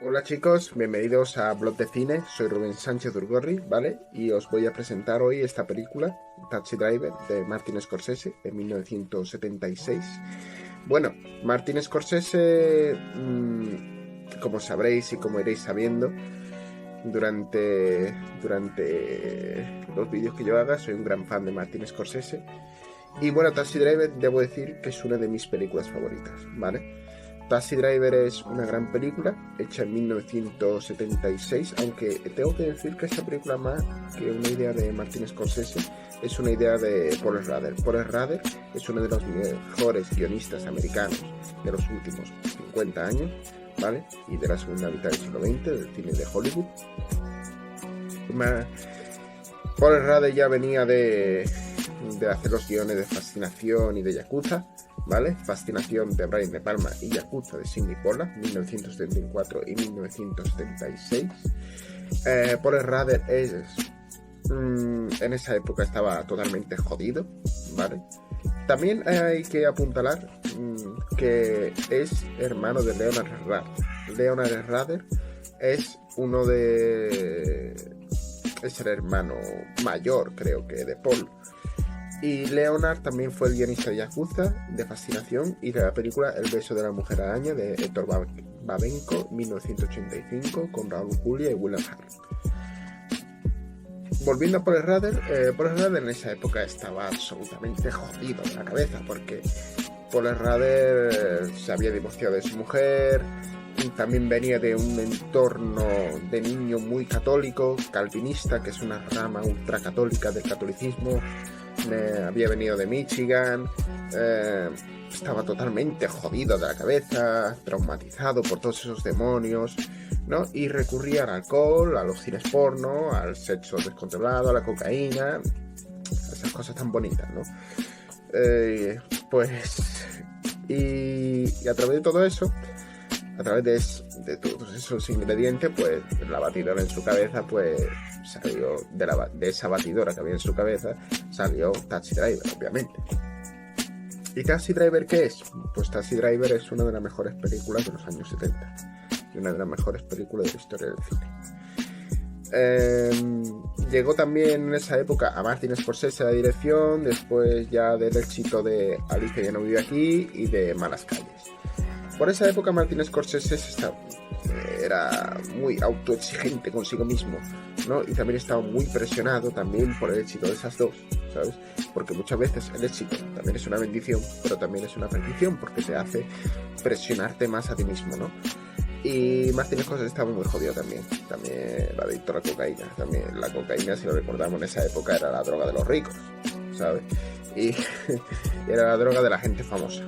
Hola chicos, bienvenidos a Blog de Cine, soy Rubén Sánchez Urgorri, ¿vale? Y os voy a presentar hoy esta película, Taxi Driver, de Martin Scorsese, de 1976. Bueno, Martin Scorsese, como sabréis y como iréis sabiendo, durante los vídeos que yo haga, soy un gran fan de Martin Scorsese. Y bueno, Taxi Driver debo decir que es una de mis películas favoritas, ¿vale? Taxi Driver es una gran película hecha en 1976, aunque tengo que decir que esta película, más que una idea de Martin Scorsese, es una idea de Paul Schrader. Paul Schrader es uno de los mejores guionistas americanos de los últimos 50 años, ¿vale? Y de la segunda mitad del siglo XX, del cine de Hollywood. Paul Schrader ya venía de hacer los guiones de Fascinación y de Yakuza, ¿vale? Fascinación de Brian De Palma y Yakuza de Sidney Pollack, 1974 y 1976. Paul Schrader en esa época estaba totalmente jodido, ¿vale? También hay que apuntalar que es hermano de Leonard Schrader. Leonard Schrader es es el hermano mayor, creo que, de Paul. Y Leonard también fue el guionista de Yakuza, de Fascinación y de la película El beso de la mujer araña de Héctor Babenco, 1985, con Raúl Julia y William Hurt. Volviendo a Paul Schrader en esa época estaba absolutamente jodido de la cabeza, porque Paul Schrader se había divorciado de su mujer, y también venía de un entorno de niño muy católico, calvinista, que es una rama ultracatólica del catolicismo. Había venido de Michigan, estaba totalmente jodido de la cabeza, traumatizado por todos esos demonios, ¿no? Y recurría al alcohol, a los cines porno, al sexo descontrolado, a la cocaína, a esas cosas tan bonitas, ¿no? Y a través de todo eso, a través de todos esos ingredientes, pues la batidora en su cabeza, pues salió de esa batidora que había en su cabeza, salió Taxi Driver, obviamente. ¿Y Taxi Driver qué es? Pues Taxi Driver es una de las mejores películas de los años 70 y una de las mejores películas de la historia del cine. Llegó también en esa época a Martin Scorsese a la dirección, después ya del éxito de Alicia ya no vive aquí y de Malas calles. Por esa época Martin Scorsese era muy autoexigente consigo mismo, ¿no? Y también estaba muy presionado también por el éxito de esas dos, ¿sabes? Porque muchas veces el éxito también es una bendición, pero también es una perdición, porque te hace presionarte más a ti mismo, ¿no? Y Martin Scorsese estaba muy jodido también la adicto a la cocaína. También la cocaína, si lo recordamos, en esa época era la droga de los ricos, ¿sabes? Y era la droga de la gente famosa.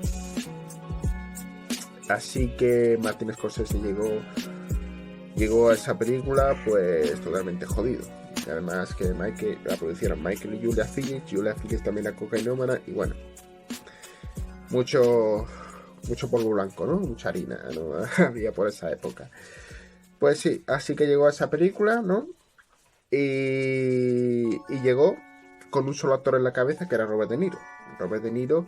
Así que Martin Scorsese llegó a esa película pues totalmente jodido. Y además que la producieron Michael y Julia Phillips también la cocainómana, y bueno, mucho polvo blanco, ¿no? Mucha harina, ¿no? Había por esa época. Pues sí, así que llegó a esa película, ¿no? Y llegó con un solo actor en la cabeza, que era Robert De Niro. Robert De Niro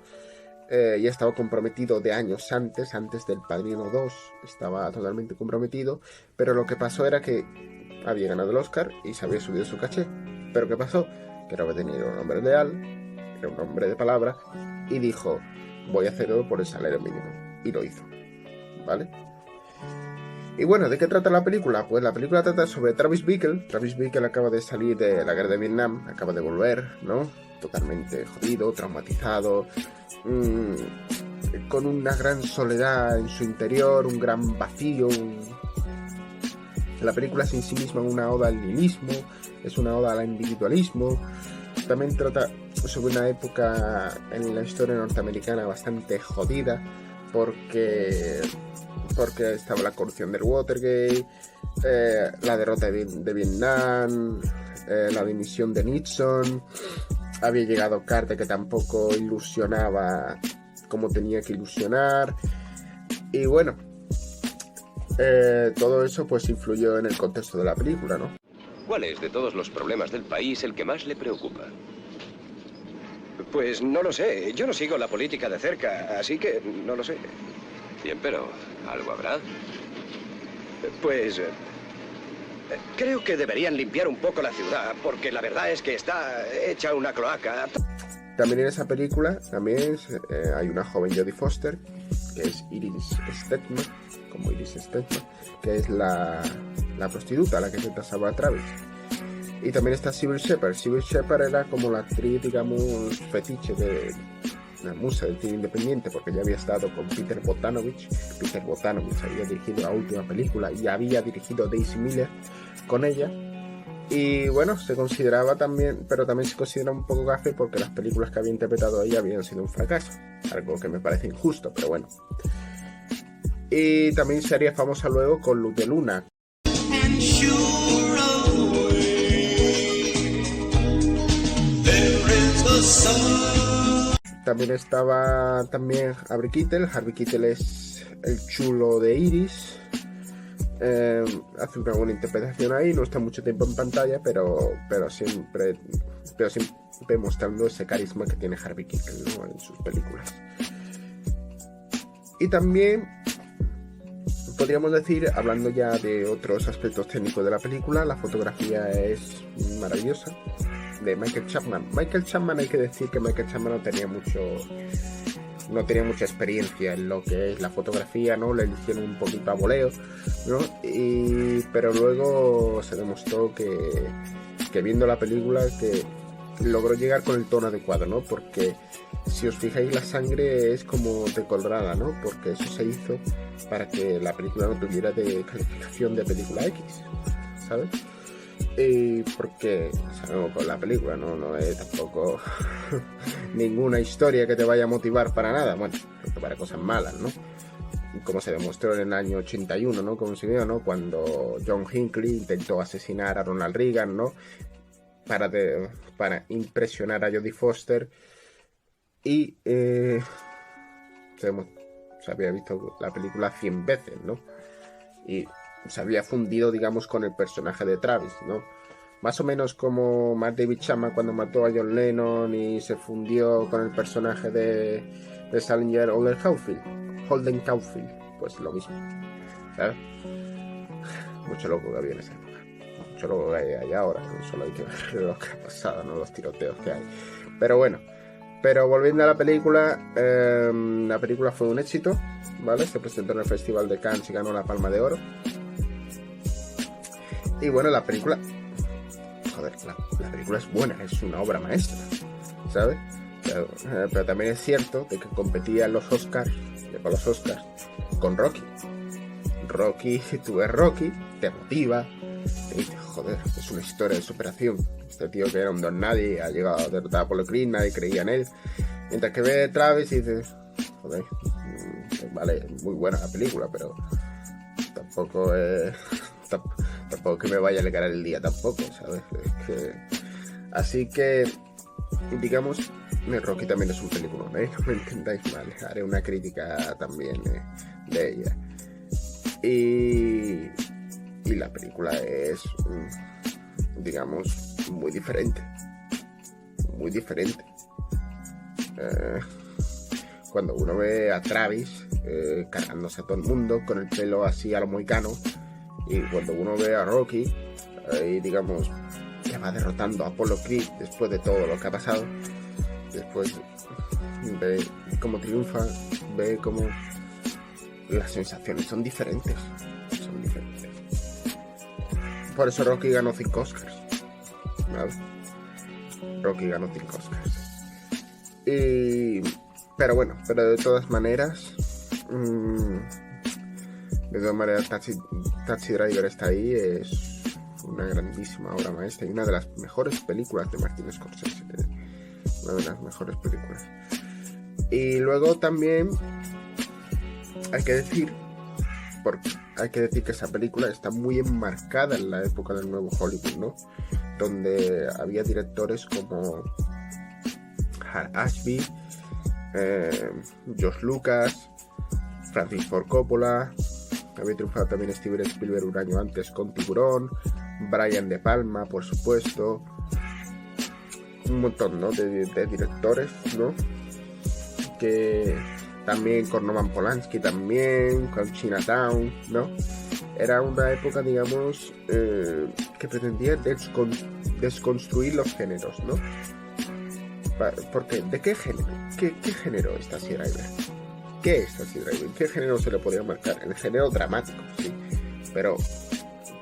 ya estaba comprometido de años antes del Padrino 2, estaba totalmente comprometido, pero lo que pasó era que había ganado el Oscar y se había subido su caché. Pero ¿qué pasó? Que Robert De Niro era un hombre leal, era un hombre de palabra, y dijo, voy a hacerlo por el salario mínimo, y lo hizo, ¿vale? Y bueno, ¿de qué trata la película? Pues la película trata sobre Travis Bickle. Travis Bickle acaba de salir de la guerra de Vietnam, acaba de volver, ¿no? Totalmente jodido, traumatizado, con una gran soledad en su interior, un gran vacío. La película es en sí misma una oda al nihilismo, es una oda al individualismo. También trata sobre una época en la historia norteamericana bastante jodida, porque estaba la corrupción del Watergate, la derrota de Vietnam, la dimisión de Nixon, había llegado Carter, que tampoco ilusionaba como tenía que ilusionar, y bueno, todo eso pues influyó en el contexto de la película, ¿no? ¿Cuál es de todos los problemas del país el que más le preocupa? Pues no lo sé. Yo no sigo la política de cerca, así que no lo sé. Bien, pero algo habrá. Pues... creo que deberían limpiar un poco la ciudad, porque la verdad es que está hecha una cloaca. También en esa película hay una joven Jodie Foster, que es Iris Stedman, como Iris Stedman, que es la prostituta, la que intenta salvar a Travis. Y también está Sybil Shepherd. Sybil Shepherd era como la actriz, digamos, fetiche de la musa del cine independiente, porque ya había estado con Peter Bogdanovich. Peter Bogdanovich había dirigido la última película y había dirigido Daisy Miller con ella. Y bueno, se consideraba también, pero también se considera un poco gafe porque las películas que había interpretado ella habían sido un fracaso, algo que me parece injusto, pero bueno. Y también se haría famosa luego con Luz de Luna. También estaba Harvey Keitel. Harvey Keitel es el chulo de Iris. Hace una buena interpretación ahí, no está mucho tiempo en pantalla, pero siempre mostrando ese carisma que tiene Harvey Keitel, ¿no?, en sus películas. Y también podríamos decir, hablando ya de otros aspectos técnicos de la película, la fotografía es maravillosa, de Michael Chapman. Michael Chapman, hay que decir que Michael Chapman no tenía mucha experiencia en lo que es la fotografía, ¿no? Le hicieron un poquito a voleo, ¿no? Pero luego se demostró que viendo la película que logró llegar con el tono adecuado, ¿no? Porque si os fijáis, la sangre es como decolorada, ¿no? Porque eso se hizo para que la película no tuviera de calificación de película X, ¿sabes? Porque sabemos con la película no es tampoco ninguna historia que te vaya a motivar para nada, bueno, para cosas malas, ¿no? Como se demostró en el año 81, ¿no? Como se vio, ¿no? Cuando John Hinckley intentó asesinar a Ronald Reagan, ¿no? Para impresionar a Jodie Foster, y se había visto la película 100 veces, ¿no? Y se había fundido, digamos, con el personaje de Travis, ¿no? Más o menos como Mark David Chapman cuando mató a John Lennon y se fundió con el personaje de Salinger Holden Caulfield, pues lo mismo, ¿sabes? Mucho loco que había en esa época, mucho loco que hay ahora, ¿no? Solo hay que ver lo que ha pasado, ¿no? Los tiroteos que hay. Pero bueno, volviendo a la película fue un éxito, ¿vale? Se presentó en el Festival de Cannes y ganó la Palma de Oro. Y bueno, la película es buena, es una obra maestra, ¿sabes? Pero también es cierto de que competía en los Oscars con Rocky. Tú ves Rocky, te motiva, te dices, joder, es una historia de superación. Este tío que era un don nadie ha llegado a derrotar a Apollo Creed, nadie creía en él. Mientras que ves Travis y dices, joder, vale, muy buena la película, pero tampoco es que me vaya a alegar el día tampoco, ¿sabes? Así que, digamos, Rocky también es un película, ¿eh? No me entendáis mal, haré una crítica también de ella. Y la película es, digamos, muy diferente. Cuando uno ve a Travis cargándose a todo el mundo con el pelo así a lo mohicano, y cuando uno ve a Rocky, digamos, que va derrotando a Apollo Creed después de todo lo que ha pasado, después ve cómo triunfa, ve cómo las sensaciones son diferentes. Por eso Rocky ganó 5 Oscars, ¿vale? Pero de todas maneras, Taxi Driver está ahí, es una grandísima obra maestra y una de las mejores películas de Martin Scorsese, una de las mejores películas. Y luego también hay que decir que esa película está muy enmarcada en la época del nuevo Hollywood, ¿no? Donde había directores como Hal Ashby, George Lucas, Francis Ford Coppola, había triunfado también Steven Spielberg un año antes con Tiburón, Brian De Palma, por supuesto, un montón, ¿no? de directores, ¿no? Que también con Roman Polanski, también con Chinatown, ¿no? era una época, digamos, que pretendía desconstruir los géneros, ¿no? Porque, ¿de qué género? ¿Qué género es Taxi Driver? ¿Qué es Taxi Driver? ¿Qué género se le podría marcar? El género dramático, sí. Pero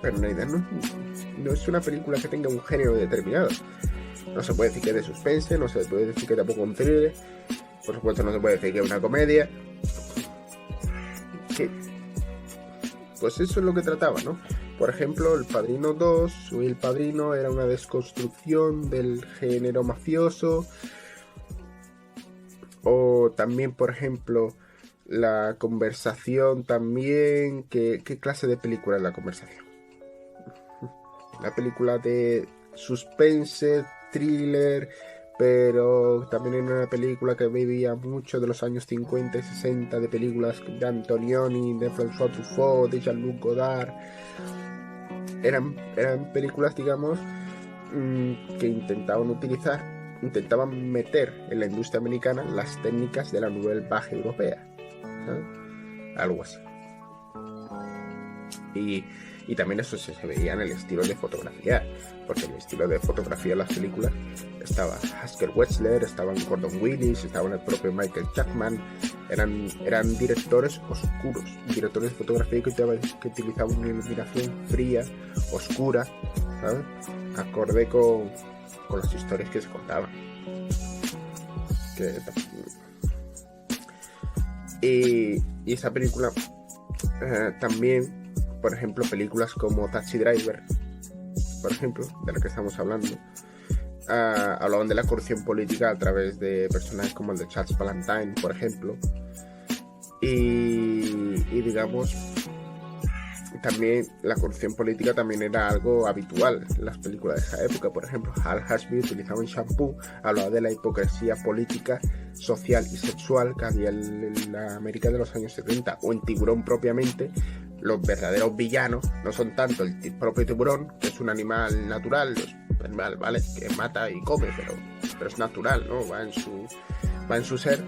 en realidad no es una película que tenga un género determinado. No se puede decir que es de suspense, no se puede decir que tampoco un thriller, por supuesto no se puede decir que es una comedia. Pues eso es lo que trataba, ¿no? Por ejemplo, El Padrino 2 o El Padrino era una desconstrucción del género mafioso. O también, por ejemplo, La Conversación también. ¿Qué clase de película es La Conversación? La película de suspense, thriller, pero también era una película que bebía mucho de los años 50 y 60, de películas de Antonioni, de François Truffaut, de Jean-Luc Godard. Eran películas, digamos, que intentaban meter en la industria americana las técnicas de la Nouvelle Vague europea, ¿sabes? Algo así. Y también eso se veía en el estilo de fotografía, porque el estilo de fotografía de las películas estaba Haskell Wexler, estaban Gordon Willis, estaban el propio Michael Jackman. Eran directores oscuros, directores de fotografía que utilizaban una iluminación fría, oscura, ¿sabes? Acorde con las historias que se contaban. Y esa película también, por ejemplo, películas como Taxi Driver, por ejemplo, de la que estamos hablando, hablaban de la corrupción política a través de personajes como el de Charles Valentine, por ejemplo, y digamos, también la corrupción política también era algo habitual en las películas de esa época. Por ejemplo, Hal Ashby utilizaba un shampoo, hablaba de la hipocresía política, social y sexual que había en la América de los años 70, o en Tiburón propiamente. Los verdaderos villanos no son tanto el propio tiburón, que es un animal natural, ¿vale? Que mata y come, pero es natural, ¿no? Va en su ser.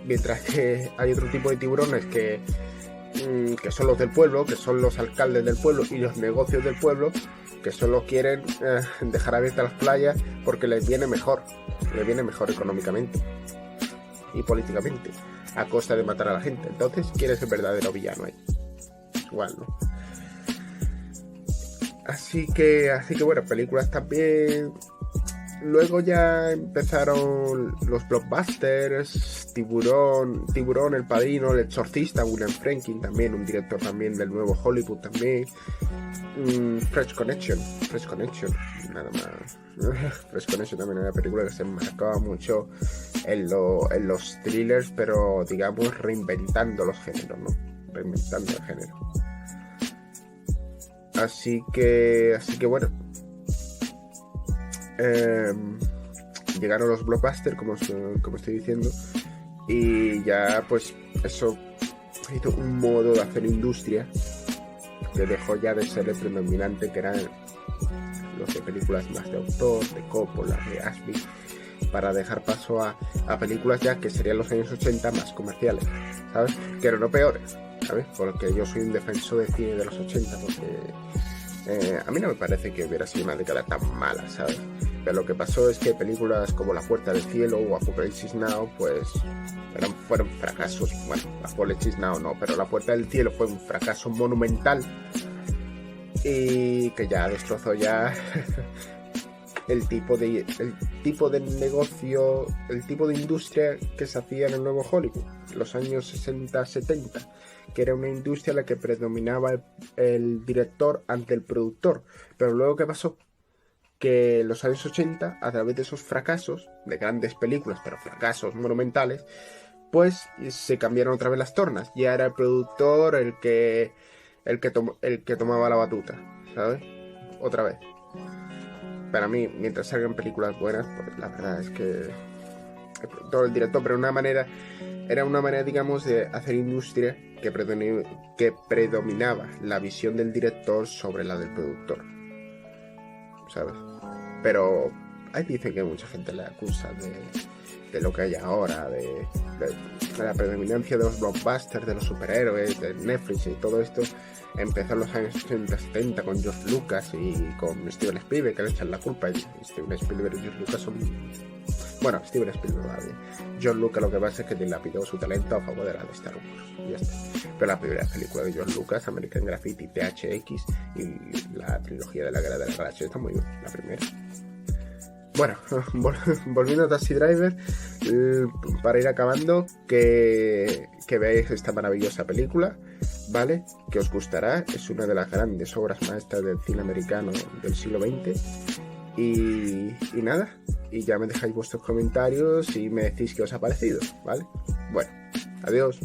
Mientras que hay otro tipo de tiburones que son los del pueblo, que son los alcaldes del pueblo y los negocios del pueblo, que solo quieren dejar abiertas las playas porque les viene mejor económicamente y políticamente, a costa de matar a la gente. Entonces, ¿quién es el verdadero villano ahí? Igual, ¿no? Así que bueno, películas también. Luego ya empezaron los blockbusters, Tiburón, El Padrino, El Exorcista, William Friedkin también, un director también del nuevo Hollywood también, Fresh Connection, nada más. Fresh Connection también era una película que se marcaba mucho en los thrillers, pero digamos reinventando los géneros, ¿no? Reinventando el género. Así que bueno. Llegaron los blockbusters, como estoy diciendo, y ya pues eso hizo un modo de hacer industria que dejó ya de ser el predominante, que eran los de películas más de autor, de Coppola, de Ashby, para dejar paso a películas ya que serían los años 80 más comerciales, ¿sabes? Que eran no peores, ¿sabes? Porque yo soy un defensor de cine de los 80, porque a mí no me parece que hubiera sido una década tan mala, ¿sabes? Pero lo que pasó es que películas como La Puerta del Cielo o Apocalipsis Now, pues fueron fracasos. Bueno, Apocalipsis Now no, pero La Puerta del Cielo fue un fracaso monumental y que ya destrozó ya el tipo de negocio, el tipo de industria que se hacía en el nuevo Hollywood, los años 60-70, que era una industria en la que predominaba el director ante el productor. Pero luego, ¿qué pasó? Que en los años 80, a través de esos fracasos, de grandes películas, pero fracasos monumentales, pues se cambiaron otra vez las tornas. Ya era el productor el que tomaba la batuta, ¿sabes? Otra vez. Para mí, mientras salgan películas buenas, pues la verdad es que todo el director, pero era una manera, digamos, de hacer industria que predominaba la visión del director sobre la del productor, ¿sabes? Pero ahí dicen que mucha gente le acusa de de lo que hay ahora, de la predominancia de los blockbusters, de los superhéroes, de Netflix y todo esto, empezó en los años 80-70 con George Lucas y con Steven Spielberg, que le echan la culpa. Y Steven Spielberg y George Lucas son... Bueno, Steven Spielberg, vale. George Lucas lo que pasa es que dilapidó su talento a favor de la de Star Wars. Y ya está. Pero la primera película de George Lucas, American Graffiti, THX y la trilogía de la Guerra de la Galaxia está muy bien, la primera. Bueno, volviendo a Taxi Driver, para ir acabando, que veáis esta maravillosa película, ¿vale? Que os gustará, es una de las grandes obras maestras del cine americano del siglo XX. Y nada, y ya me dejáis vuestros comentarios y me decís qué os ha parecido, ¿vale? Bueno, adiós.